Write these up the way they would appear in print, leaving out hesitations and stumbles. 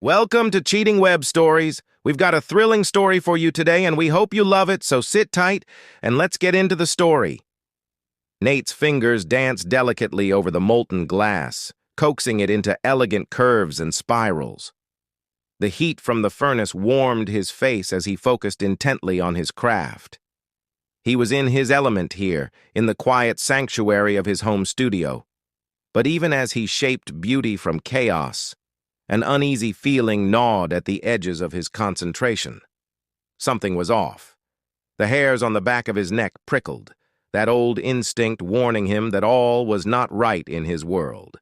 Welcome to Cheating Web Stories. We've got a thrilling story for you today, and we hope you love it, so sit tight and let's get into the story. Nate's fingers danced delicately over the molten glass, coaxing it into elegant curves and spirals. The heat from the furnace warmed his face as he focused intently on his craft. He was in his element here, in the quiet sanctuary of his home studio. But even as he shaped beauty from chaos, an uneasy feeling gnawed at the edges of his concentration. Something was off. The hairs on the back of his neck prickled, that old instinct warning him that all was not right in his world.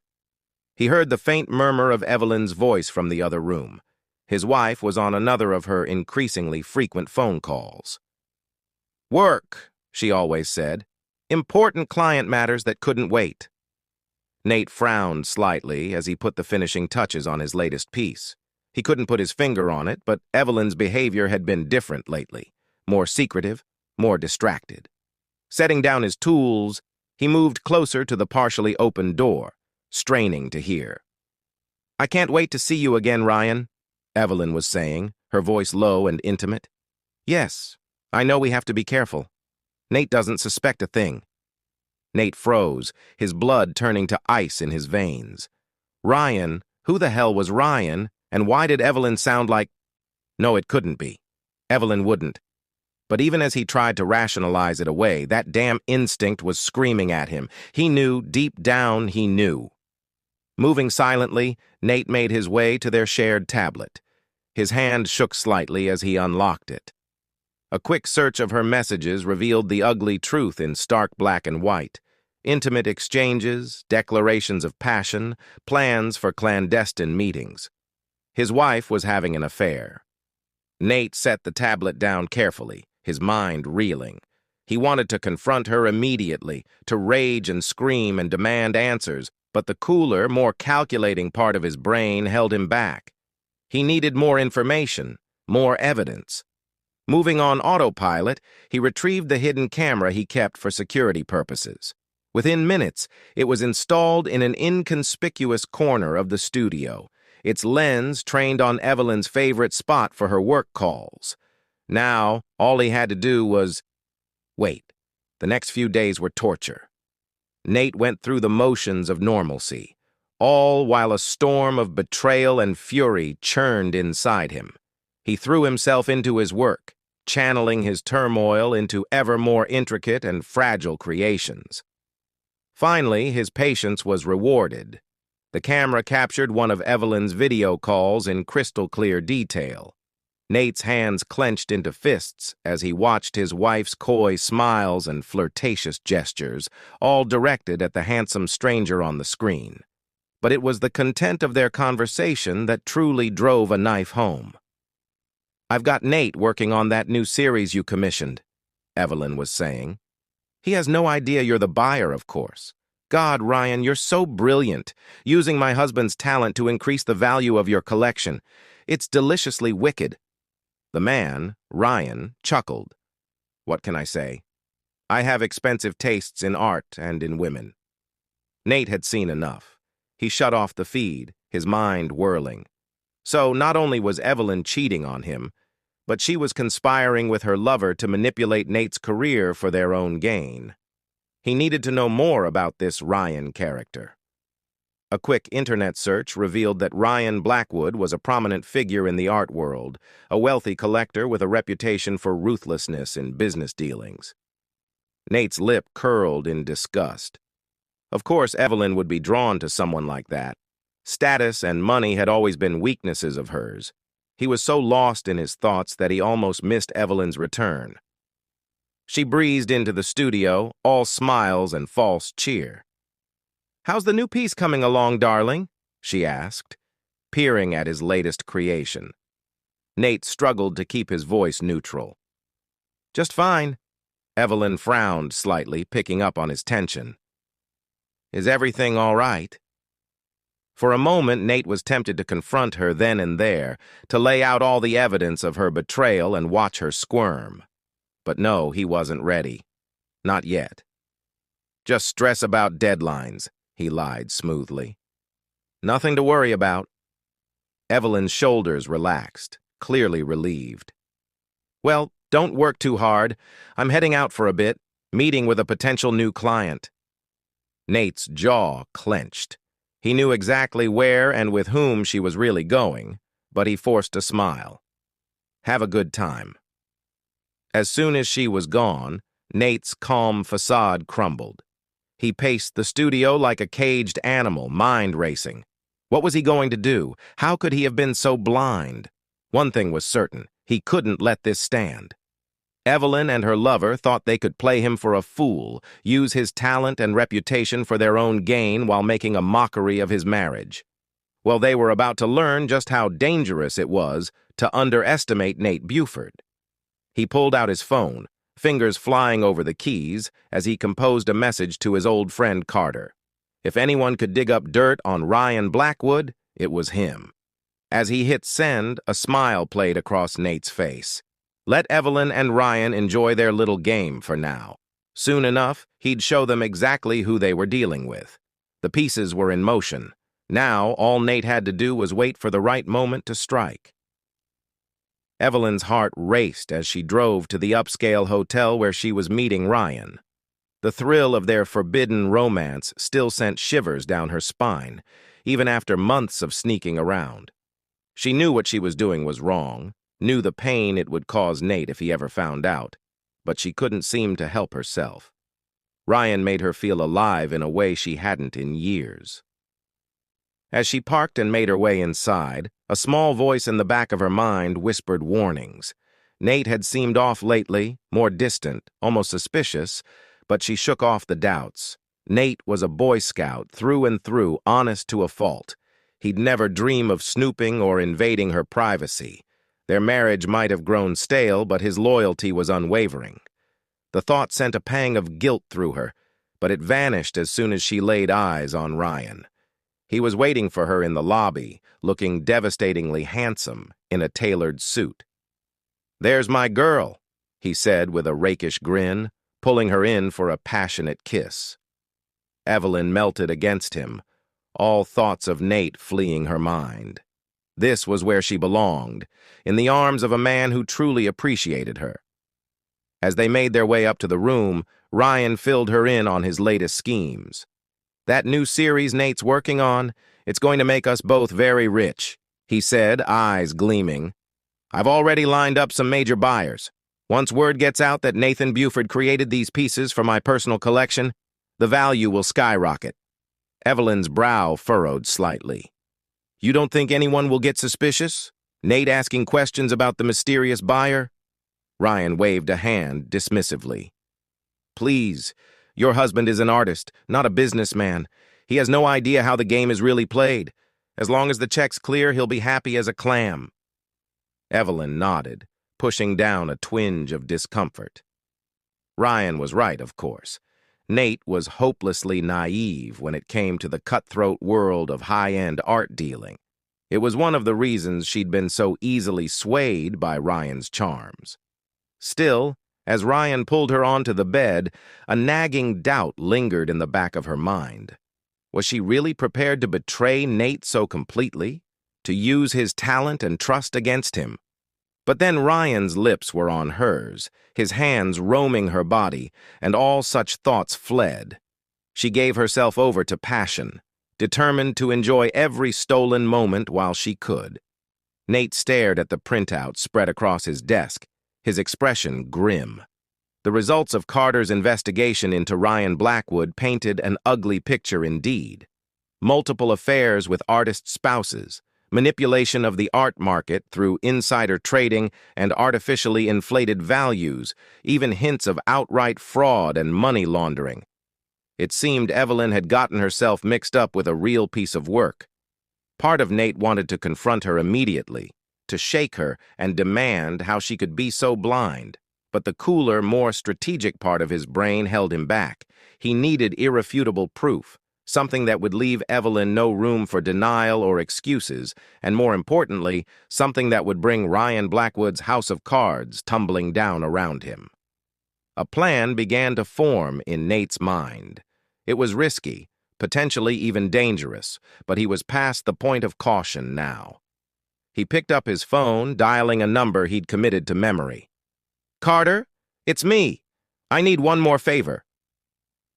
He heard the faint murmur of Evelyn's voice from the other room. His wife was on another of her increasingly frequent phone calls. "Work," she always said. "Important client matters that couldn't wait." Nate frowned slightly as he put the finishing touches on his latest piece. He couldn't put his finger on it, but Evelyn's behavior had been different lately, more secretive, more distracted. Setting down his tools, he moved closer to the partially open door, straining to hear. "I can't wait to see you again, Ryan," Evelyn was saying, her voice low and intimate. "Yes, I know we have to be careful. Nate doesn't suspect a thing." Nate froze, his blood turning to ice in his veins. Ryan? Who the hell was Ryan, and why did Evelyn sound like... No, it couldn't be. Evelyn wouldn't. But even as he tried to rationalize it away, that damn instinct was screaming at him. He knew, deep down he knew. Moving silently, Nate made his way to their shared tablet. His hand shook slightly as he unlocked it. A quick search of her messages revealed the ugly truth in stark black and white. Intimate exchanges, declarations of passion, plans for clandestine meetings. His wife was having an affair. Nate set the tablet down carefully, his mind reeling. He wanted to confront her immediately, to rage and scream and demand answers, but the cooler, more calculating part of his brain held him back. He needed more information, more evidence. Moving on autopilot, he retrieved the hidden camera he kept for security purposes. Within minutes, it was installed in an inconspicuous corner of the studio, its lens trained on Evelyn's favorite spot for her work calls. Now, all he had to do was... wait. The next few days were torture. Nate went through the motions of normalcy, all while a storm of betrayal and fury churned inside him. He threw himself into his work, channeling his turmoil into ever more intricate and fragile creations. Finally, his patience was rewarded. The camera captured one of Evelyn's video calls in crystal-clear detail. Nate's hands clenched into fists as he watched his wife's coy smiles and flirtatious gestures, all directed at the handsome stranger on the screen. But it was the content of their conversation that truly drove a knife home. "I've got Nate working on that new series you commissioned," Evelyn was saying. "He has no idea you're the buyer, of course. God, Ryan, you're so brilliant, using my husband's talent to increase the value of your collection. It's deliciously wicked." The man, Ryan, chuckled. "What can I say? I have expensive tastes in art and in women." Nate had seen enough. He shut off the feed, his mind whirling. So not only was Evelyn cheating on him, but she was conspiring with her lover to manipulate Nate's career for their own gain. He needed to know more about this Ryan character. A quick internet search revealed that Ryan Blackwood was a prominent figure in the art world, a wealthy collector with a reputation for ruthlessness in business dealings. Nate's lip curled in disgust. Of course, Evelyn would be drawn to someone like that. Status and money had always been weaknesses of hers. He was so lost in his thoughts that he almost missed Evelyn's return. She breezed into the studio, all smiles and false cheer. "How's the new piece coming along, darling?" she asked, peering at his latest creation. Nate struggled to keep his voice neutral. "Just fine." Evelyn frowned slightly, picking up on his tension. "Is everything all right?" For a moment, Nate was tempted to confront her then and there, to lay out all the evidence of her betrayal and watch her squirm. But no, he wasn't ready. Not yet. "Just stress about deadlines," he lied smoothly. "Nothing to worry about." Evelyn's shoulders relaxed, clearly relieved. Well, don't work too hard. I'm heading out for a bit, meeting with a potential new client. Nate's jaw clenched. He knew exactly where and with whom she was really going, but he forced a smile. Have a good time. As soon as she was gone, Nate's calm facade crumbled. He paced the studio like a caged animal, mind racing. What was he going to do? How could he have been so blind? One thing was certain, he couldn't let this stand. Evelyn and her lover thought they could play him for a fool, use his talent and reputation for their own gain while making a mockery of his marriage. Well, they were about to learn just how dangerous it was to underestimate Nate Buford. He pulled out his phone, fingers flying over the keys, as he composed a message to his old friend Carter. If anyone could dig up dirt on Ryan Blackwood, it was him. As he hit send, a smile played across Nate's face. Let Evelyn and Ryan enjoy their little game for now. Soon enough, he'd show them exactly who they were dealing with. The pieces were in motion. Now, all Nate had to do was wait for the right moment to strike. Evelyn's heart raced as she drove to the upscale hotel where she was meeting Ryan. The thrill of their forbidden romance still sent shivers down her spine, even after months of sneaking around. She knew what she was doing was wrong, knew the pain it would cause Nate if he ever found out, but she couldn't seem to help herself. Ryan made her feel alive in a way she hadn't in years. As she parked and made her way inside, a small voice in the back of her mind whispered warnings. Nate had seemed off lately, more distant, almost suspicious, but she shook off the doubts. Nate was a Boy Scout, through and through, honest to a fault. He'd never dream of snooping or invading her privacy. Their marriage might have grown stale, but his loyalty was unwavering. The thought sent a pang of guilt through her, but it vanished as soon as she laid eyes on Ryan. He was waiting for her in the lobby, looking devastatingly handsome in a tailored suit. "There's my girl," he said with a rakish grin, pulling her in for a passionate kiss. Evelyn melted against him, all thoughts of Nate fleeing her mind. This was where she belonged, in the arms of a man who truly appreciated her. As they made their way up to the room, Ryan filled her in on his latest schemes. "That new series Nate's working on, it's going to make us both very rich," he said, eyes gleaming. "I've already lined up some major buyers. Once word gets out that Nathan Buford created these pieces for my personal collection, the value will skyrocket." Evelyn's brow furrowed slightly. "You don't think anyone will get suspicious? Nate asking questions about the mysterious buyer?" Ryan waved a hand dismissively. "Please, your husband is an artist, not a businessman. He has no idea how the game is really played. As long as the check's clear, he'll be happy as a clam." Evelyn nodded, pushing down a twinge of discomfort. Ryan was right, of course. Nate was hopelessly naive when it came to the cutthroat world of high-end art dealing. It was one of the reasons she'd been so easily swayed by Ryan's charms. Still, as Ryan pulled her onto the bed, a nagging doubt lingered in the back of her mind. Was she really prepared to betray Nate so completely? To use his talent and trust against him? But then Ryan's lips were on hers, his hands roaming her body, and all such thoughts fled. She gave herself over to passion, determined to enjoy every stolen moment while she could. Nate stared at the printout spread across his desk, his expression grim. The results of Carter's investigation into Ryan Blackwood painted an ugly picture indeed. Multiple affairs with artist spouses, manipulation of the art market through insider trading and artificially inflated values, even hints of outright fraud and money laundering. It seemed Evelyn had gotten herself mixed up with a real piece of work. Part of Nate wanted to confront her immediately, to shake her and demand how she could be so blind. But the cooler, more strategic part of his brain held him back. He needed irrefutable proof, something that would leave Evelyn no room for denial or excuses, and more importantly, something that would bring Ryan Blackwood's house of cards tumbling down around him. A plan began to form in Nate's mind. It was risky, potentially even dangerous, but he was past the point of caution now. He picked up his phone, dialing a number he'd committed to memory. "Carter, it's me. I need one more favor."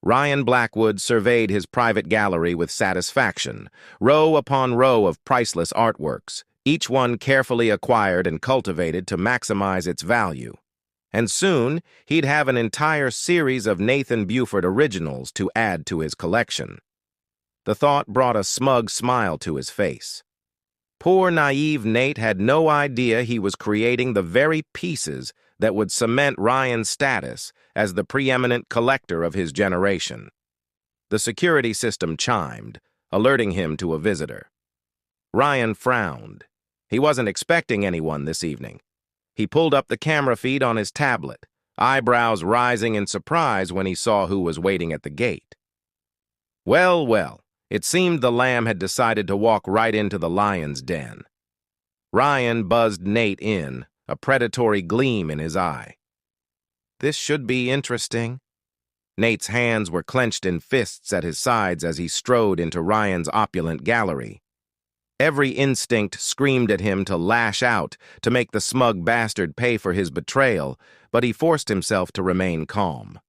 Ryan Blackwood surveyed his private gallery with satisfaction, row upon row of priceless artworks, each one carefully acquired and cultivated to maximize its value. And soon, he'd have an entire series of Nathan Buford originals to add to his collection. The thought brought a smug smile to his face. Poor, naive Nate had no idea he was creating the very pieces that would cement Ryan's status as the preeminent collector of his generation. The security system chimed, alerting him to a visitor. Ryan frowned. He wasn't expecting anyone this evening. He pulled up the camera feed on his tablet, eyebrows rising in surprise when he saw who was waiting at the gate. Well, well, it seemed the lamb had decided to walk right into the lion's den. Ryan buzzed Nate in, a predatory gleam in his eye. "This should be interesting." Nate's hands were clenched in fists at his sides as he strode into Ryan's opulent gallery. Every instinct screamed at him to lash out, to make the smug bastard pay for his betrayal, but he forced himself to remain calm.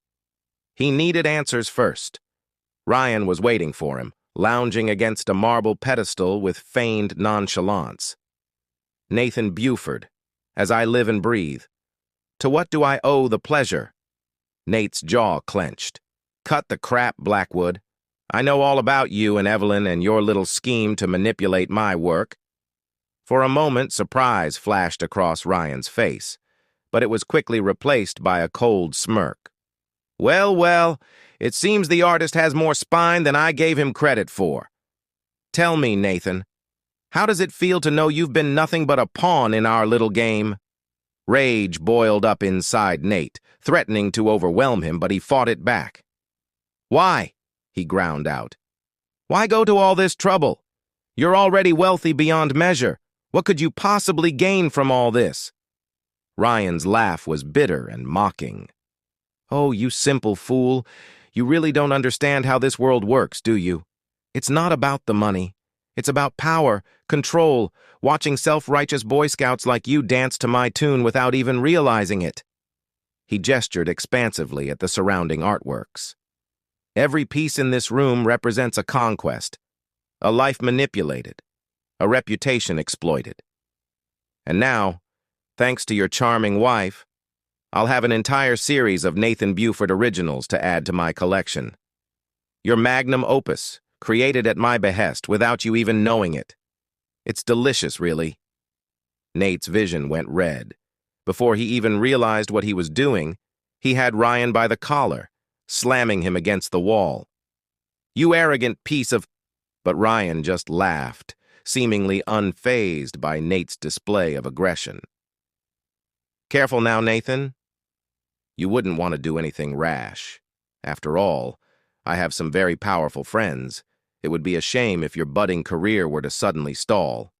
He needed answers first. Ryan was waiting for him, lounging against a marble pedestal with feigned nonchalance. "Nathan Buford, as I live and breathe. To what do I owe the pleasure?" Nate's jaw clenched. "Cut the crap, Blackwood. I know all about you and Evelyn and your little scheme to manipulate my work." For a moment, surprise flashed across Ryan's face, but it was quickly replaced by a cold smirk. "Well, well, it seems the artist has more spine than I gave him credit for. Tell me, Nathan, how does it feel to know you've been nothing but a pawn in our little game?" Rage boiled up inside Nate, threatening to overwhelm him, but he fought it back. "Why?" he ground out. "Why go to all this trouble? You're already wealthy beyond measure. What could you possibly gain from all this?" Ryan's laugh was bitter and mocking. "Oh, you simple fool. You really don't understand how this world works, do you? It's not about the money. It's about power, control, watching self-righteous Boy Scouts like you dance to my tune without even realizing it." He gestured expansively at the surrounding artworks. "Every piece in this room represents a conquest, a life manipulated, a reputation exploited. And now, thanks to your charming wife, I'll have an entire series of Nathan Buford originals to add to my collection. Your magnum opus, created at my behest without you even knowing it. It's delicious, really." Nate's vision went red. Before he even realized what he was doing, he had Ryan by the collar, slamming him against the wall. "You arrogant piece of—" But Ryan just laughed, seemingly unfazed by Nate's display of aggression. "Careful now, Nathan. You wouldn't want to do anything rash. After all, I have some very powerful friends. It would be a shame if your budding career were to suddenly stall."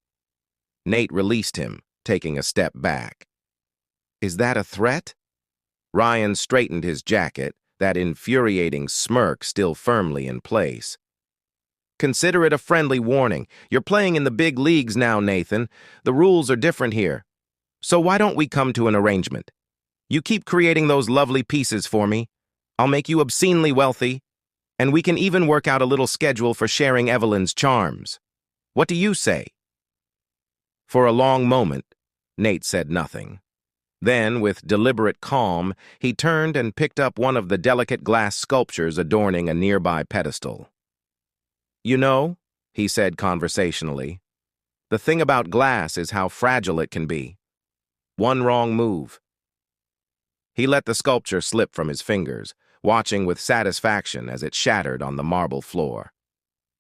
Nate released him, taking a step back. "Is that a threat?" Ryan straightened his jacket, that infuriating smirk still firmly in place. "Consider it a friendly warning. You're playing in the big leagues now, Nathan. The rules are different here. So why don't we come to an arrangement? You keep creating those lovely pieces for me. I'll make you obscenely wealthy, and we can even work out a little schedule for sharing Evelyn's charms. What do you say?" For a long moment, Nate said nothing. Then, with deliberate calm, he turned and picked up one of the delicate glass sculptures adorning a nearby pedestal. "You know," he said conversationally, "the thing about glass is how fragile it can be. One wrong move." He let the sculpture slip from his fingers, watching with satisfaction as it shattered on the marble floor.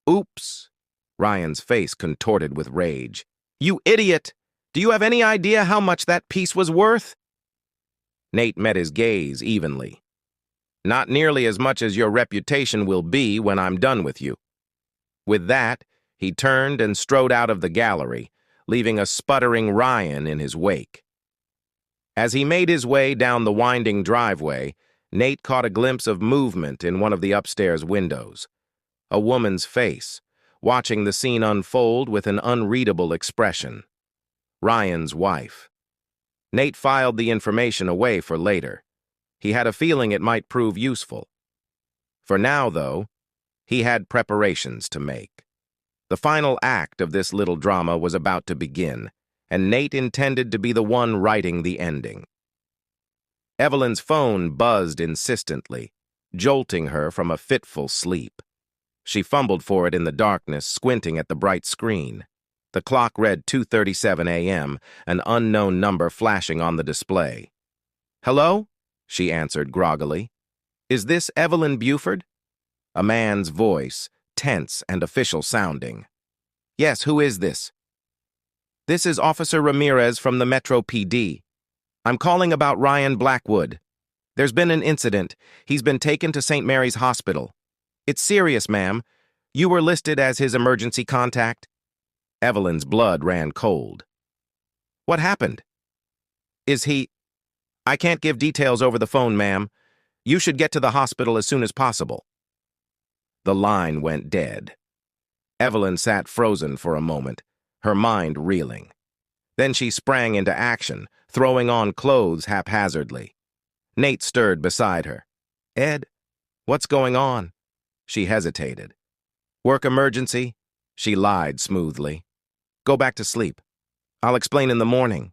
"Oops!" Ryan's face contorted with rage. "You idiot! Do you have any idea how much that piece was worth?" Nate met his gaze evenly. "Not nearly as much as your reputation will be when I'm done with you." With that, he turned and strode out of the gallery, leaving a sputtering Ryan in his wake. As he made his way down the winding driveway, Nate caught a glimpse of movement in one of the upstairs windows. A woman's face, watching the scene unfold with an unreadable expression. Ryan's wife. Nate filed the information away for later. He had a feeling it might prove useful. For now, though, he had preparations to make. The final act of this little drama was about to begin, and Nate intended to be the one writing the ending. Evelyn's phone buzzed insistently, jolting her from a fitful sleep. She fumbled for it in the darkness, squinting at the bright screen. The clock read 2:37 a.m., an unknown number flashing on the display. "Hello?" she answered groggily. "Is this Evelyn Buford?" A man's voice, tense and official sounding. "Yes, who is this?" "This is Officer Ramirez from the Metro PD. I'm calling about Ryan Blackwood. There's been an incident. He's been taken to St. Mary's Hospital. It's serious, ma'am. You were listed as his emergency contact." Evelyn's blood ran cold. "What happened?" "Is he—" "I can't give details over the phone, ma'am. You should get to the hospital as soon as possible." The line went dead. Evelyn sat frozen for a moment, her mind reeling. Then she sprang into action, throwing on clothes haphazardly. Nate stirred beside her. "Ed, what's going on?" She hesitated. "Work emergency?" She lied smoothly. "Go back to sleep. I'll explain in the morning."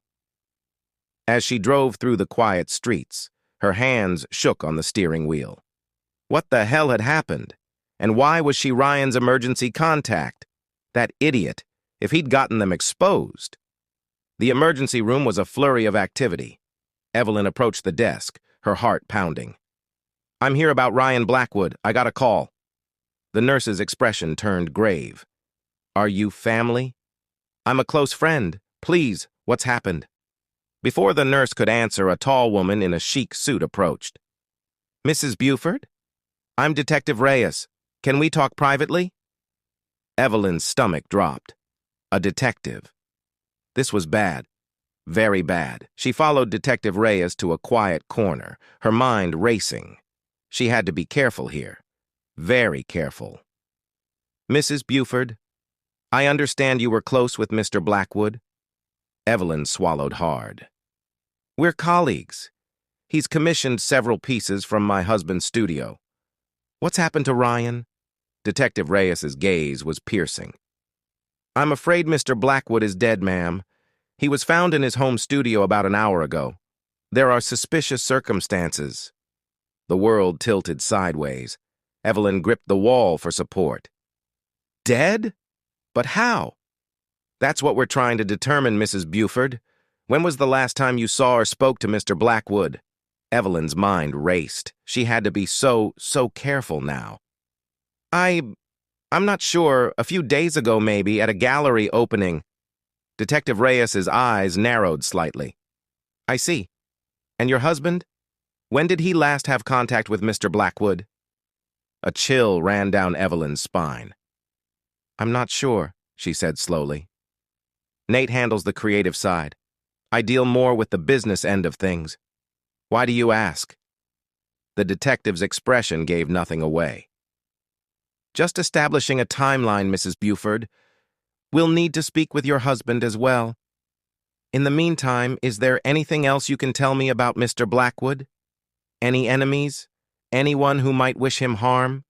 As she drove through the quiet streets, her hands shook on the steering wheel. What the hell had happened? And why was she Ryan's emergency contact? That idiot, if he'd gotten them exposed. The emergency room was a flurry of activity. Evelyn approached the desk, her heart pounding. "I'm here about Ryan Blackwood. I got a call." The nurse's expression turned grave. "Are you family?" "I'm a close friend. Please, what's happened?" Before the nurse could answer, a tall woman in a chic suit approached. "Mrs. Buford? I'm Detective Reyes. Can we talk privately?" Evelyn's stomach dropped. A detective. This was bad. Very bad. She followed Detective Reyes to a quiet corner, her mind racing. She had to be careful here. Very careful. "Mrs. Buford, I understand you were close with Mr. Blackwood." Evelyn swallowed hard. "We're colleagues. He's commissioned several pieces from my husband's studio. What's happened to Ryan?" Detective Reyes's gaze was piercing. "I'm afraid Mr. Blackwood is dead, ma'am. He was found in his home studio about an hour ago. There are suspicious circumstances." The world tilted sideways. Evelyn gripped the wall for support. "Dead? But how?" "That's what we're trying to determine, Mrs. Buford. When was the last time you saw or spoke to Mr. Blackwood?" Evelyn's mind raced. She had to be so careful now. I'm not sure. A few days ago, maybe, at a gallery opening." Detective Reyes's eyes narrowed slightly. "I see. And your husband? When did he last have contact with Mr. Blackwood?" A chill ran down Evelyn's spine. "I'm not sure," she said slowly. "Nate handles the creative side. I deal more with the business end of things. Why do you ask?" The detective's expression gave nothing away. "Just establishing a timeline, Mrs. Buford. We'll need to speak with your husband as well. In the meantime, is there anything else you can tell me about Mr. Blackwood? Any enemies? Anyone who might wish him harm?"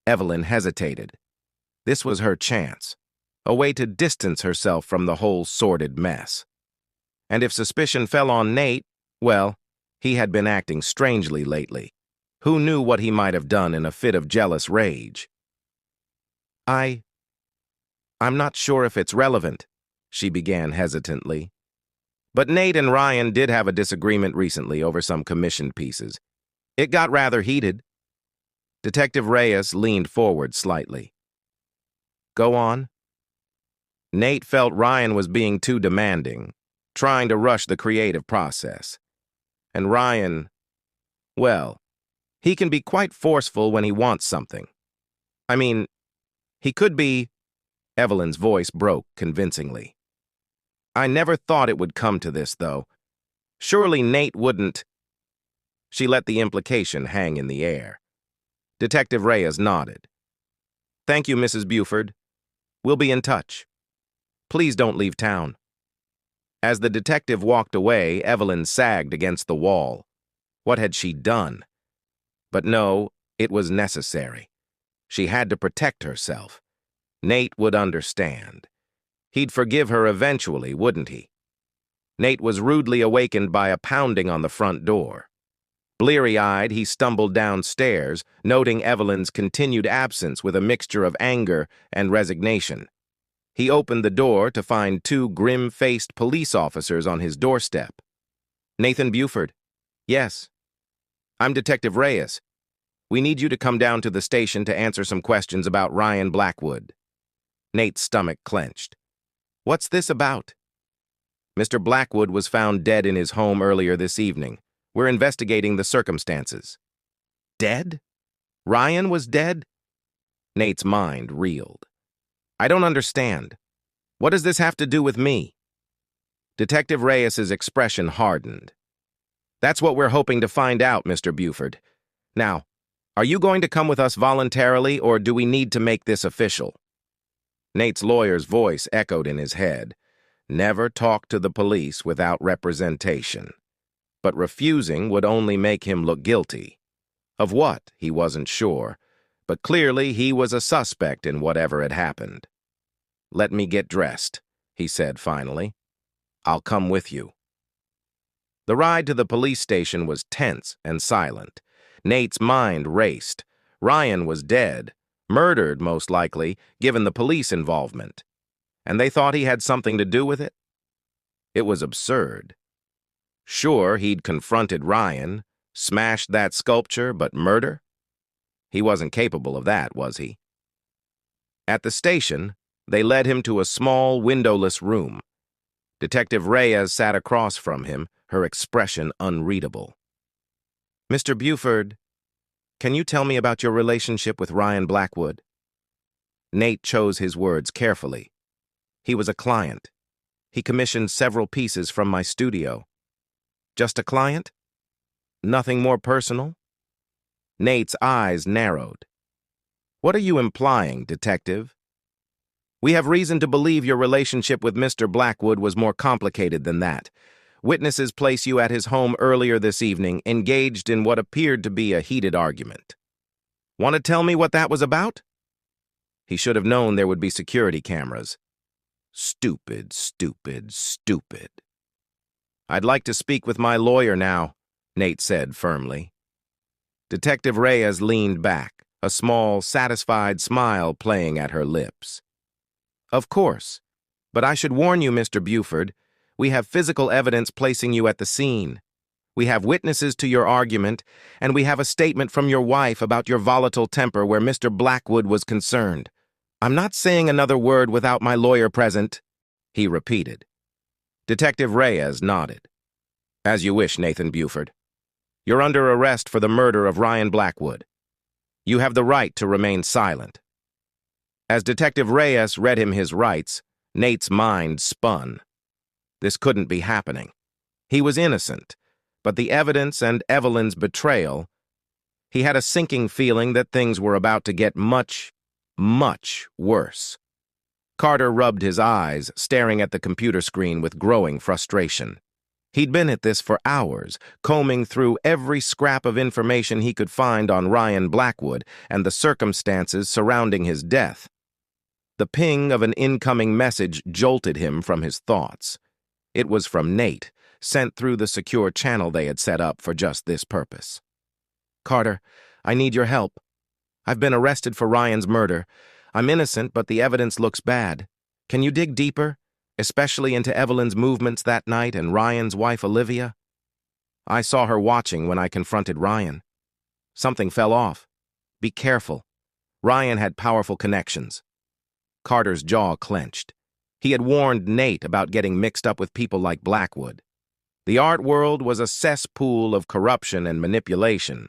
Evelyn hesitated. This was her chance, a way to distance herself from the whole sordid mess. And if suspicion fell on Nate, well, he had been acting strangely lately. Who knew what he might have done in a fit of jealous rage? I'm not sure if it's relevant," she began hesitantly. "But Nate and Ryan did have a disagreement recently over some commissioned pieces. It got rather heated." Detective Reyes leaned forward slightly. "Go on." Nate felt Ryan was being too demanding, trying to rush the creative process. And Ryan, well, he can be quite forceful when he wants something. I mean, he could be— Evelyn's voice broke convincingly. "I never thought it would come to this, though. Surely Nate wouldn't—" She let the implication hang in the air. Detective Reyes nodded. "Thank you, Mrs. Buford. We'll be in touch. Please don't leave town." As the detective walked away, Evelyn sagged against the wall. What had she done? But no, it was necessary. She had to protect herself. Nate would understand. He'd forgive her eventually, wouldn't he? Nate was rudely awakened by a pounding on the front door. Bleary-eyed, he stumbled downstairs, noting Evelyn's continued absence with a mixture of anger and resignation. He opened the door to find two grim-faced police officers on his doorstep. "Nathan Buford." "Yes." "I'm Detective Reyes. We need you to come down to the station to answer some questions about Ryan Blackwood." Nate's stomach clenched. "What's this about?" "Mr. Blackwood was found dead in his home earlier this evening. We're investigating the circumstances." "Dead? Ryan was dead?" Nate's mind reeled. "I don't understand. What does this have to do with me?" Detective Reyes's expression hardened. "That's what we're hoping to find out, Mr. Buford. Now, are you going to come with us voluntarily, or do we need to make this official?" Nate's lawyer's voice echoed in his head. Never talk to the police without representation. But refusing would only make him look guilty. Of what, he wasn't sure, but clearly he was a suspect in whatever had happened. "Let me get dressed," he said finally. "I'll come with you." The ride to the police station was tense and silent. Nate's mind raced. Ryan was dead, murdered most likely, given the police involvement. And they thought he had something to do with it? It was absurd. Sure, he'd confronted Ryan, smashed that sculpture, but murder? He wasn't capable of that, was he? At the station, they led him to a small, windowless room. Detective Reyes sat across from him, her expression unreadable. "Mr. Buford, can you tell me about your relationship with Ryan Blackwood?" Nate chose his words carefully. "He was a client. He commissioned several pieces from my studio." "Just a client? Nothing more personal?" Nate's eyes narrowed. "What are you implying, detective?" "We have reason to believe your relationship with Mr. Blackwood was more complicated than that. Witnesses place you at his home earlier this evening, engaged in what appeared to be a heated argument. Want to tell me what that was about?" He should have known there would be security cameras. Stupid, stupid, stupid. "I'd like to speak with my lawyer now," Nate said firmly. Detective Reyes leaned back, a small, satisfied smile playing at her lips. "Of course, but I should warn you, Mr. Buford, we have physical evidence placing you at the scene. We have witnesses to your argument, and we have a statement from your wife about your volatile temper where Mr. Blackwood was concerned. I'm not saying another word without my lawyer present," he repeated. Detective Reyes nodded. "As you wish, Nathan Buford. You're under arrest for the murder of Ryan Blackwood. You have the right to remain silent." As Detective Reyes read him his rights, Nate's mind spun. This couldn't be happening. He was innocent, but the evidence and Evelyn's betrayal, he had a sinking feeling that things were about to get much, much worse. Carter rubbed his eyes, staring at the computer screen with growing frustration. He'd been at this for hours, combing through every scrap of information he could find on Ryan Blackwood and the circumstances surrounding his death. The ping of an incoming message jolted him from his thoughts. It was from Nate, sent through the secure channel they had set up for just this purpose. "Carter, I need your help. I've been arrested for Ryan's murder. I'm innocent, but the evidence looks bad. Can you dig deeper, especially into Evelyn's movements that night and Ryan's wife, Olivia? I saw her watching when I confronted Ryan. Something fell off. Be careful. Ryan had powerful connections." Carter's jaw clenched. He had warned Nate about getting mixed up with people like Blackwood. The art world was a cesspool of corruption and manipulation.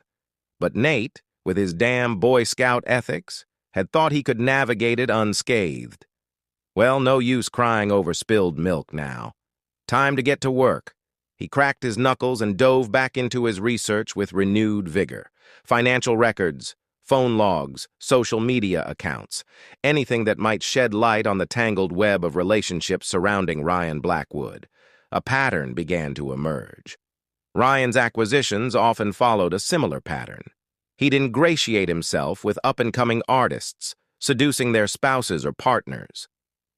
But Nate, with his damn Boy Scout ethics, had thought he could navigate it unscathed. Well, no use crying over spilled milk now. Time to get to work. He cracked his knuckles and dove back into his research with renewed vigor. Financial records, phone logs, social media accounts, anything that might shed light on the tangled web of relationships surrounding Ryan Blackwood. A pattern began to emerge. Ryan's acquisitions often followed a similar pattern. He'd ingratiate himself with up-and-coming artists, seducing their spouses or partners.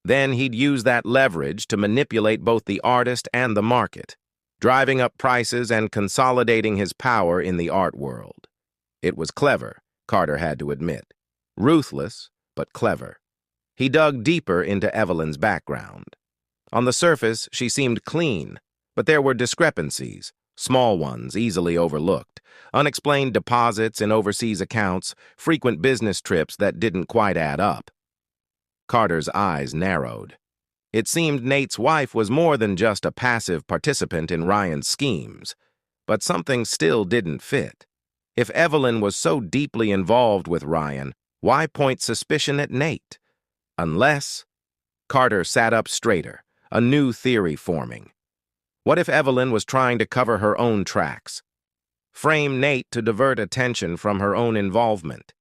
Then he'd use that leverage to manipulate both the artist and the market, driving up prices and consolidating his power in the art world. It was clever, Carter had to admit. Ruthless, but clever. He dug deeper into Evelyn's background. On the surface, she seemed clean, but there were discrepancies, small ones easily overlooked, unexplained deposits in overseas accounts, frequent business trips that didn't quite add up. Carter's eyes narrowed. It seemed Nate's wife was more than just a passive participant in Ryan's schemes, but something still didn't fit. If Evelyn was so deeply involved with Ryan, why point suspicion at Nate? Unless... Carter sat up straighter, a new theory forming. What if Evelyn was trying to cover her own tracks? Frame Nate to divert attention from her own involvement.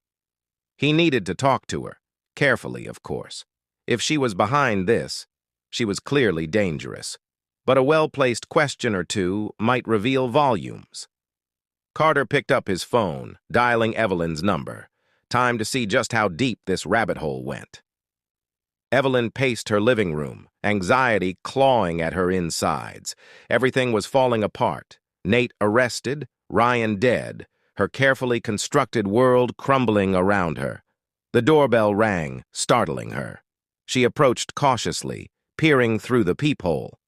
He needed to talk to her, carefully, of course. If she was behind this, she was clearly dangerous. But a well-placed question or two might reveal volumes. Carter picked up his phone, dialing Evelyn's number. Time to see just how deep this rabbit hole went. Evelyn paced her living room, anxiety clawing at her insides. Everything was falling apart. Nate arrested, Ryan dead, her carefully constructed world crumbling around her. The doorbell rang, startling her. She approached cautiously, peering through the peephole.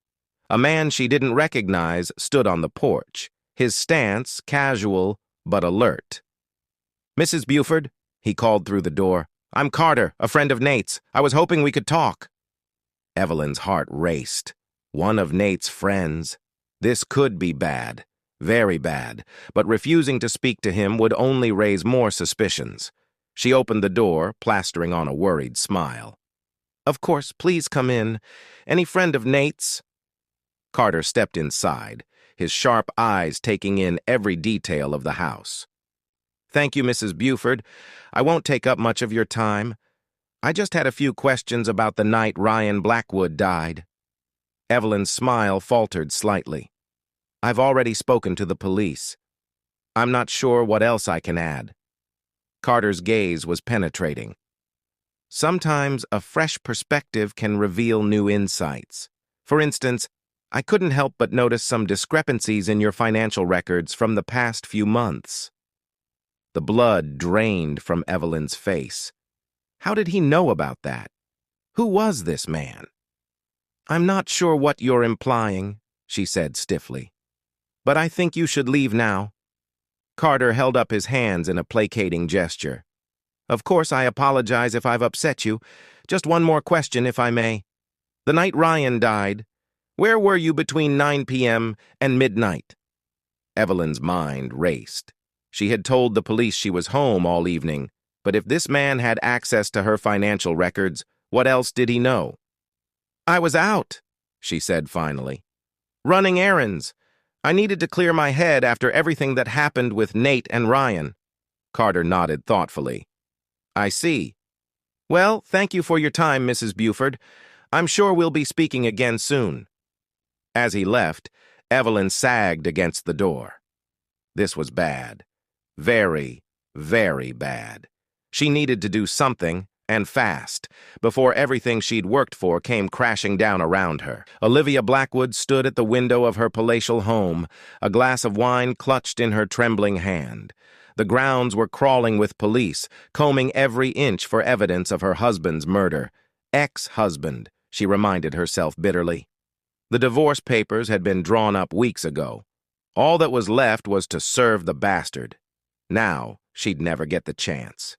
A man she didn't recognize stood on the porch, his stance casual but alert. "Mrs. Buford," he called through the door. "I'm Carter, a friend of Nate's. I was hoping we could talk." Evelyn's heart raced. One of Nate's friends. This could be bad, very bad, but refusing to speak to him would only raise more suspicions. She opened the door, plastering on a worried smile. "Of course, please come in. Any friend of Nate's?" Carter stepped inside, his sharp eyes taking in every detail of the house. "Thank you, Mrs. Buford. I won't take up much of your time. I just had a few questions about the night Ryan Blackwood died." Evelyn's smile faltered slightly. "I've already spoken to the police. I'm not sure what else I can add." Carter's gaze was penetrating. "Sometimes a fresh perspective can reveal new insights. For instance, I couldn't help but notice some discrepancies in your financial records from the past few months." The blood drained from Evelyn's face. How did he know about that? Who was this man? "I'm not sure what you're implying," she said stiffly. "But I think you should leave now." Carter held up his hands in a placating gesture. "Of course, I apologize if I've upset you. Just one more question, if I may. The night Ryan died, where were you between 9 p.m. and midnight?" Evelyn's mind raced. She had told the police she was home all evening, but if this man had access to her financial records, what else did he know? "I was out," she said finally. "Running errands. I needed to clear my head after everything that happened with Nate and Ryan." Carter nodded thoughtfully. "I see. Well, thank you for your time, Mrs. Buford. I'm sure we'll be speaking again soon." As he left, Evelyn sagged against the door. This was bad. Very, very bad. She needed to do something, and fast, before everything she'd worked for came crashing down around her. Olivia Blackwood stood at the window of her palatial home, a glass of wine clutched in her trembling hand. The grounds were crawling with police, combing every inch for evidence of her husband's murder. Ex-husband, she reminded herself bitterly. The divorce papers had been drawn up weeks ago. All that was left was to serve the bastard. Now, she'd never get the chance.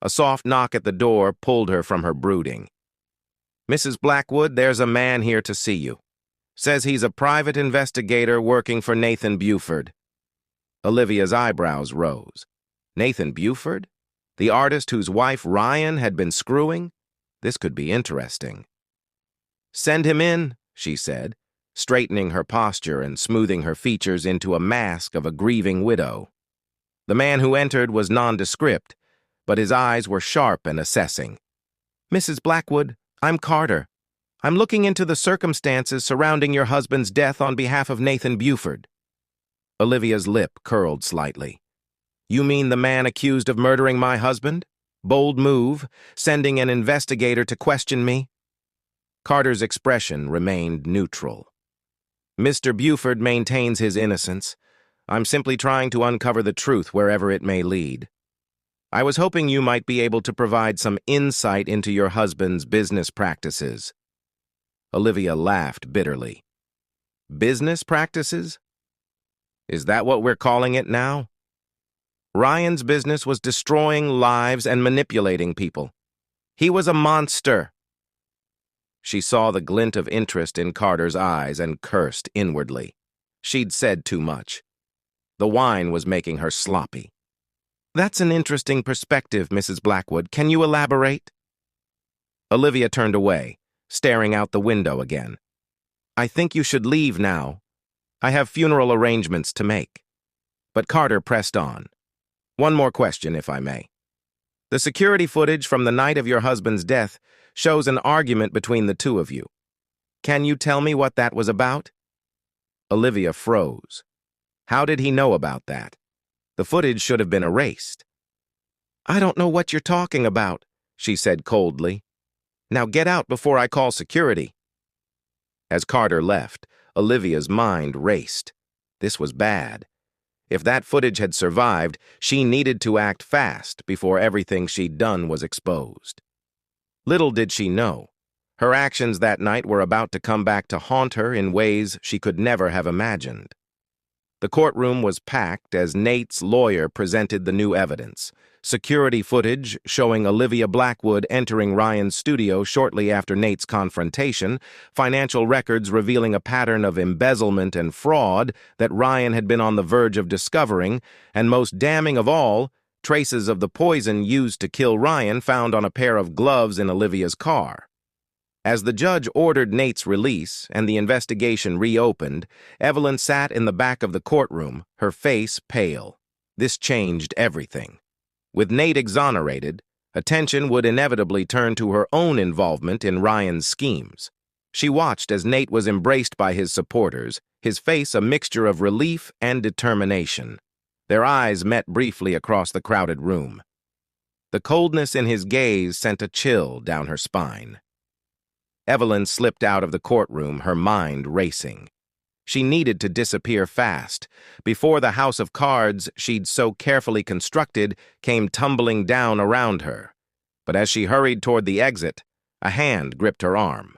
A soft knock at the door pulled her from her brooding. "Mrs. Blackwood, there's a man here to see you. Says he's a private investigator working for Nathan Buford." Olivia's eyebrows rose. Nathan Buford? The artist whose wife Ryan had been screwing? This could be interesting. "Send him in," she said, straightening her posture and smoothing her features into a mask of a grieving widow. The man who entered was nondescript, but his eyes were sharp and assessing. "Mrs. Blackwood, I'm Carter." I'm looking into the circumstances surrounding your husband's death on behalf of Nathan Buford. Olivia's lip curled slightly. You mean the man accused of murdering my husband? Bold move, sending an investigator to question me? Carter's expression remained neutral. Mr. Buford maintains his innocence. I'm simply trying to uncover the truth wherever it may lead. I was hoping you might be able to provide some insight into your husband's business practices. Olivia laughed bitterly. Business practices? Is that what we're calling it now? Ryan's business was destroying lives and manipulating people. He was a monster. She saw the glint of interest in Carter's eyes and cursed inwardly. She'd said too much. The wine was making her sloppy. That's an interesting perspective, Mrs. Blackwood. Can you elaborate? Olivia turned away, staring out the window again. I think you should leave now. I have funeral arrangements to make. But Carter pressed on. One more question, if I may. The security footage from the night of your husband's death shows an argument between the two of you. Can you tell me what that was about? Olivia froze. How did he know about that? The footage should have been erased. I don't know what you're talking about, she said coldly. Now get out before I call security. As Carter left, Olivia's mind raced. This was bad. If that footage had survived, she needed to act fast before everything she'd done was exposed. Little did she know, her actions that night were about to come back to haunt her in ways she could never have imagined. The courtroom was packed as Nate's lawyer presented the new evidence. Security footage showing Olivia Blackwood entering Ryan's studio shortly after Nate's confrontation, financial records revealing a pattern of embezzlement and fraud that Ryan had been on the verge of discovering, and most damning of all, traces of the poison used to kill Ryan found on a pair of gloves in Olivia's car. As the judge ordered Nate's release and the investigation reopened, Evelyn sat in the back of the courtroom, her face pale. This changed everything. With Nate exonerated, attention would inevitably turn to her own involvement in Ryan's schemes. She watched as Nate was embraced by his supporters, his face a mixture of relief and determination. Their eyes met briefly across the crowded room. The coldness in his gaze sent a chill down her spine. Evelyn slipped out of the courtroom, her mind racing. She needed to disappear fast, before the house of cards she'd so carefully constructed came tumbling down around her. But as she hurried toward the exit, a hand gripped her arm.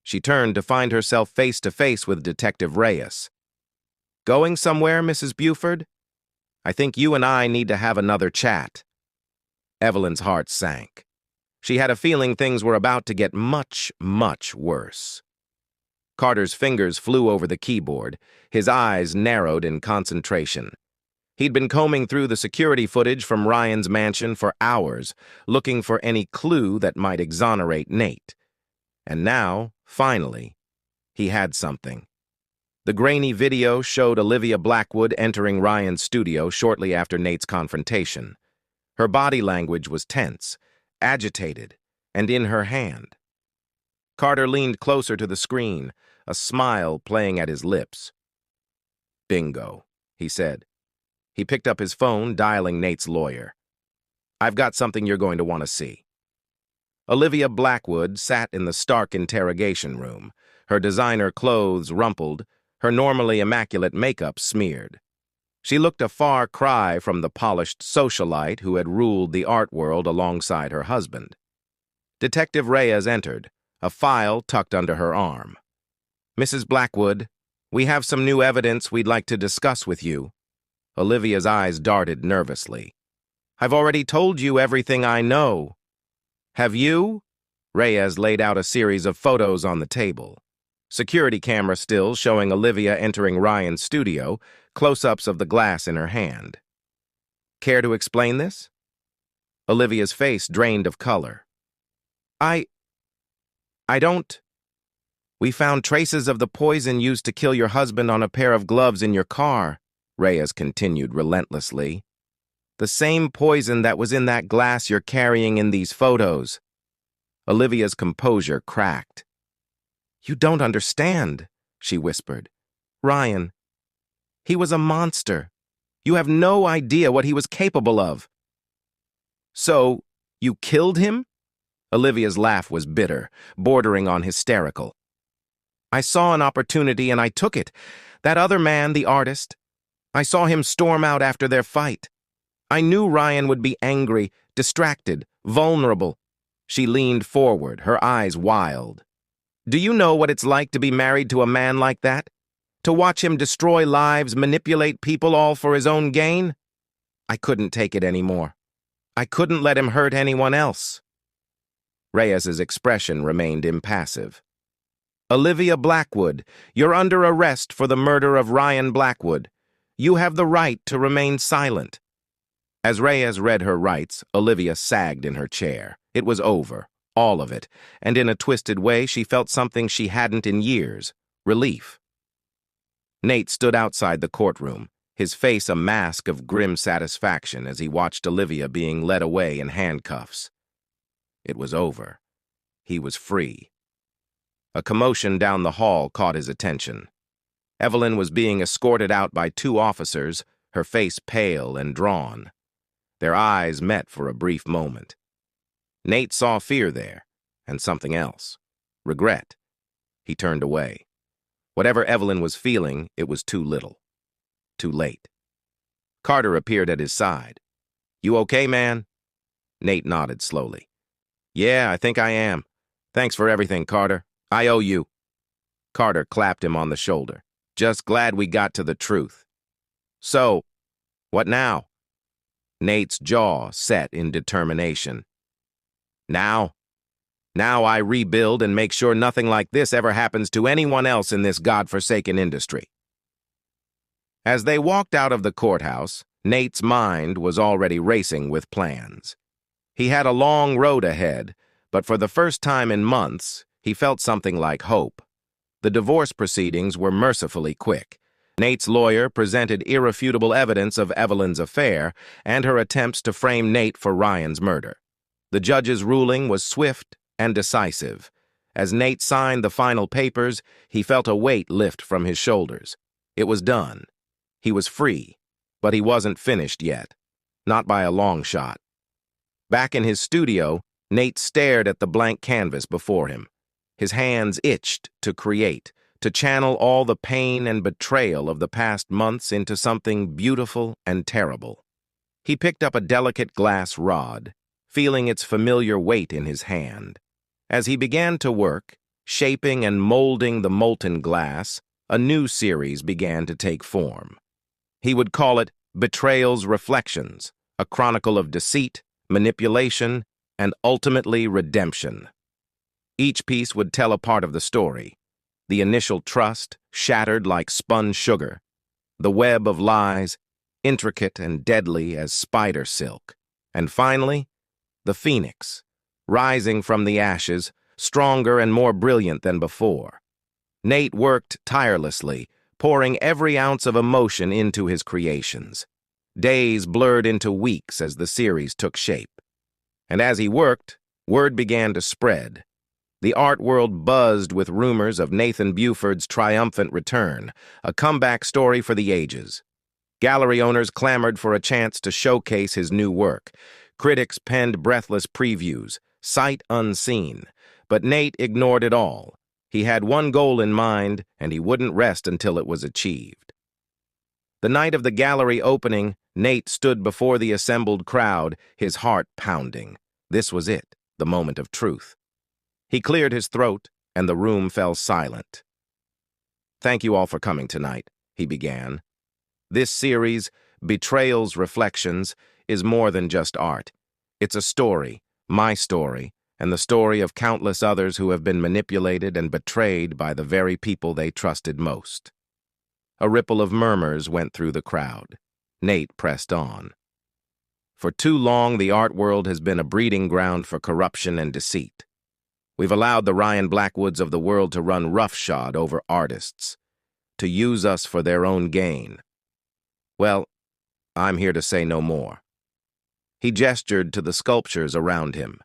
She turned to find herself face to face with Detective Reyes. Going somewhere, Mrs. Buford? I think you and I need to have another chat. Evelyn's heart sank. She had a feeling things were about to get much, much worse. Carter's fingers flew over the keyboard, his eyes narrowed in concentration. He'd been combing through the security footage from Ryan's mansion for hours, looking for any clue that might exonerate Nate. And now, finally, he had something. The grainy video showed Olivia Blackwood entering Ryan's studio shortly after Nate's confrontation. Her body language was tense, agitated, and in her hand. Carter leaned closer to the screen, a smile playing at his lips. Bingo, he said. He picked up his phone, dialing Nate's lawyer. I've got something you're going to want to see. Olivia Blackwood sat in the stark interrogation room, her designer clothes rumpled, her normally immaculate makeup smeared. She looked a far cry from the polished socialite who had ruled the art world alongside her husband. Detective Reyes entered, a file tucked under her arm. Mrs. Blackwood, we have some new evidence we'd like to discuss with you. Olivia's eyes darted nervously. I've already told you everything I know. Have you? Reyes laid out a series of photos on the table. Security camera stills showing Olivia entering Ryan's studio, close-ups of the glass in her hand. Care to explain this? Olivia's face drained of color. I don't. We found traces of the poison used to kill your husband on a pair of gloves in your car, Reyes continued relentlessly. The same poison that was in that glass you're carrying in these photos. Olivia's composure cracked. You don't understand, she whispered. Ryan, he was a monster. You have no idea what he was capable of. So, you killed him? Olivia's laugh was bitter, bordering on hysterical. I saw an opportunity and I took it. That other man, the artist, I saw him storm out after their fight. I knew Ryan would be angry, distracted, vulnerable. She leaned forward, her eyes wild. Do you know what it's like to be married to a man like that? To watch him destroy lives, manipulate people all for his own gain? I couldn't take it anymore. I couldn't let him hurt anyone else. Reyes's expression remained impassive. Olivia Blackwood, you're under arrest for the murder of Ryan Blackwood. You have the right to remain silent. As Reyes read her rights, Olivia sagged in her chair. It was over, all of it, and in a twisted way she felt something she hadn't in years, relief. Nate stood outside the courtroom, his face a mask of grim satisfaction as he watched Olivia being led away in handcuffs. It was over. He was free. A commotion down the hall caught his attention. Evelyn was being escorted out by two officers, her face pale and drawn. Their eyes met for a brief moment. Nate saw fear there, and something else. Regret. He turned away. Whatever Evelyn was feeling, it was too little. Too late. Carter appeared at his side. You okay, man? Nate nodded slowly. Yeah, I think I am. Thanks for everything, Carter. I owe you. Carter clapped him on the shoulder. Just glad we got to the truth. So, what now? Nate's jaw set in determination. Now I rebuild and make sure nothing like this ever happens to anyone else in this godforsaken industry. As they walked out of the courthouse, Nate's mind was already racing with plans. He had a long road ahead, but for the first time in months, he felt something like hope. The divorce proceedings were mercifully quick. Nate's lawyer presented irrefutable evidence of Evelyn's affair and her attempts to frame Nate for Ryan's murder. The judge's ruling was swift and decisive. As Nate signed the final papers, he felt a weight lift from his shoulders. It was done. He was free, but he wasn't finished yet. Not by a long shot. Back in his studio, Nate stared at the blank canvas before him. His hands itched to create, to channel all the pain and betrayal of the past months into something beautiful and terrible. He picked up a delicate glass rod, feeling its familiar weight in his hand. As he began to work, shaping and molding the molten glass, a new series began to take form. He would call it Betrayal's Reflections, a chronicle of deceit, manipulation, and ultimately redemption. Each piece would tell a part of the story. The initial trust, shattered like spun sugar. The web of lies, intricate and deadly as spider silk. And finally, the phoenix, rising from the ashes, stronger and more brilliant than before. Nate worked tirelessly, pouring every ounce of emotion into his creations. Days blurred into weeks as the series took shape. And as he worked, word began to spread. The art world buzzed with rumors of Nathan Buford's triumphant return, a comeback story for the ages. Gallery owners clamored for a chance to showcase his new work. Critics penned breathless previews, sight unseen. But Nate ignored it all. He had one goal in mind, and he wouldn't rest until it was achieved. The night of the gallery opening, Nate stood before the assembled crowd, his heart pounding. This was it, the moment of truth. He cleared his throat, and the room fell silent. Thank you all for coming tonight, he began. This series, Betrayal's Reflections, is more than just art. It's a story, my story, and the story of countless others who have been manipulated and betrayed by the very people they trusted most. A ripple of murmurs went through the crowd. Nate pressed on. For too long, the art world has been a breeding ground for corruption and deceit. We've allowed the Ryan Blackwoods of the world to run roughshod over artists, to use us for their own gain. Well, I'm here to say no more. He gestured to the sculptures around him.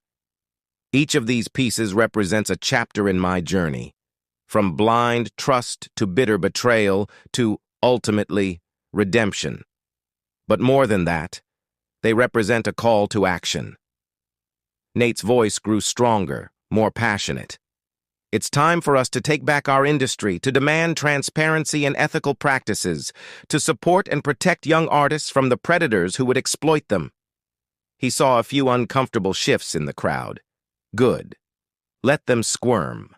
Each of these pieces represents a chapter in my journey. from blind trust to bitter betrayal to, ultimately, redemption. But more than that, they represent a call to action. Nate's voice grew stronger, more passionate. It's time for us to take back our industry, to demand transparency and ethical practices, to support and protect young artists from the predators who would exploit them. He saw a few uncomfortable shifts in the crowd. Good. Let them squirm.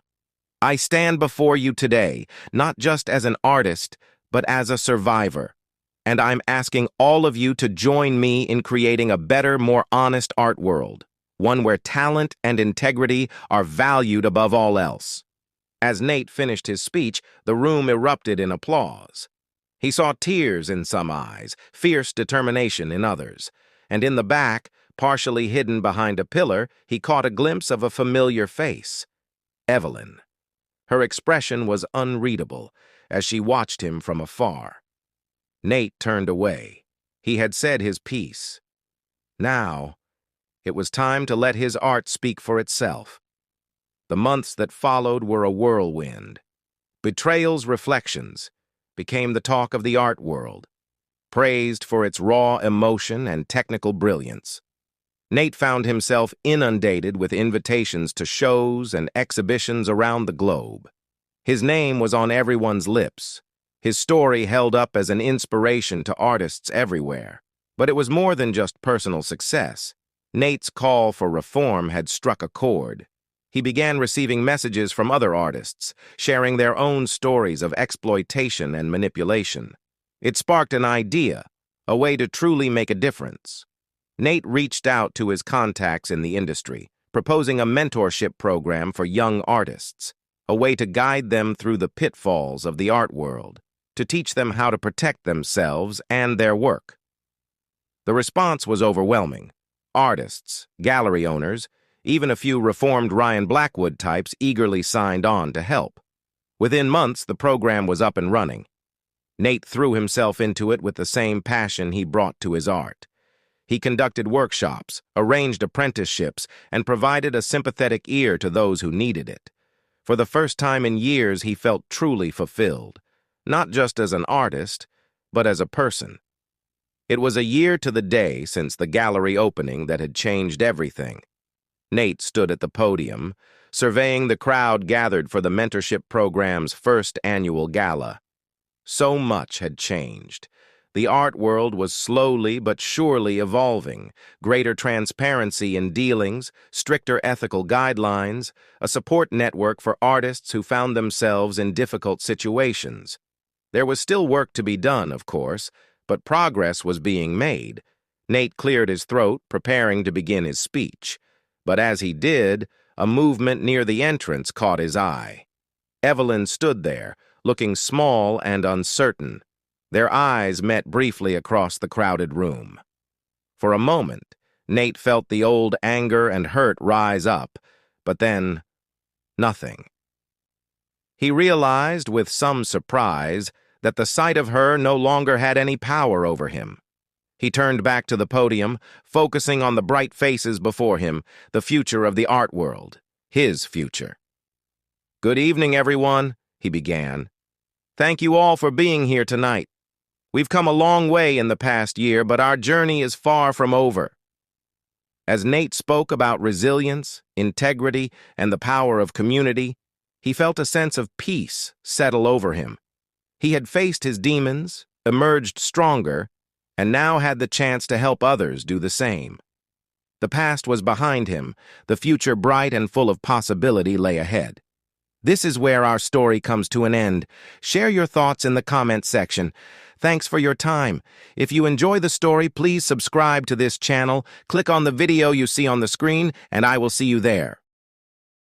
I stand before you today, not just as an artist, but as a survivor. And I'm asking all of you to join me in creating a better, more honest art world, one where talent and integrity are valued above all else. As Nate finished his speech, the room erupted in applause. He saw tears in some eyes, fierce determination in others, and in the back, partially hidden behind a pillar, he caught a glimpse of a familiar face. Evelyn. Her expression was unreadable as she watched him from afar. Nate turned away. He had said his piece. Now, it was time to let his art speak for itself. The months that followed were a whirlwind. Betrayal's reflections became the talk of the art world, praised for its raw emotion and technical brilliance. Nate found himself inundated with invitations to shows and exhibitions around the globe. His name was on everyone's lips, his story held up as an inspiration to artists everywhere. But it was more than just personal success. Nate's call for reform had struck a chord. He began receiving messages from other artists, sharing their own stories of exploitation and manipulation. It sparked an idea, a way to truly make a difference. Nate reached out to his contacts in the industry, proposing a mentorship program for young artists, a way to guide them through the pitfalls of the art world, to teach them how to protect themselves and their work. The response was overwhelming. Artists, gallery owners, even a few reformed Ryan Blackwood types eagerly signed on to help. Within months, the program was up and running. Nate threw himself into it with the same passion he brought to his art. He conducted workshops, arranged apprenticeships, and provided a sympathetic ear to those who needed it. For the first time in years, he felt truly fulfilled, not just as an artist, but as a person. It was a year to the day since the gallery opening that had changed everything. Nate stood at the podium, surveying the crowd gathered for the mentorship program's first annual gala. So much had changed. The art world was slowly but surely evolving. Greater transparency in dealings, stricter ethical guidelines, a support network for artists who found themselves in difficult situations. There was still work to be done, of course, but progress was being made. Nate cleared his throat, preparing to begin his speech. But as he did, a movement near the entrance caught his eye. Evelyn stood there, looking small and uncertain. Their eyes met briefly across the crowded room. For a moment, Nate felt the old anger and hurt rise up, but then, nothing. He realized with some surprise that the sight of her no longer had any power over him. He turned back to the podium, focusing on the bright faces before him, the future of the art world, his future. "Good evening, everyone," he began. "Thank you all for being here tonight. We've come a long way in the past year, but our journey is far from over." As Nate spoke about resilience, integrity, and the power of community, he felt a sense of peace settle over him. He had faced his demons, emerged stronger, and now had the chance to help others do the same. The past was behind him, the future bright and full of possibility lay ahead. This is where our story comes to an end. Share your thoughts in the comment section. Thanks for your time. If you enjoy the story, please subscribe to this channel, click on the video you see on the screen, and I will see you there.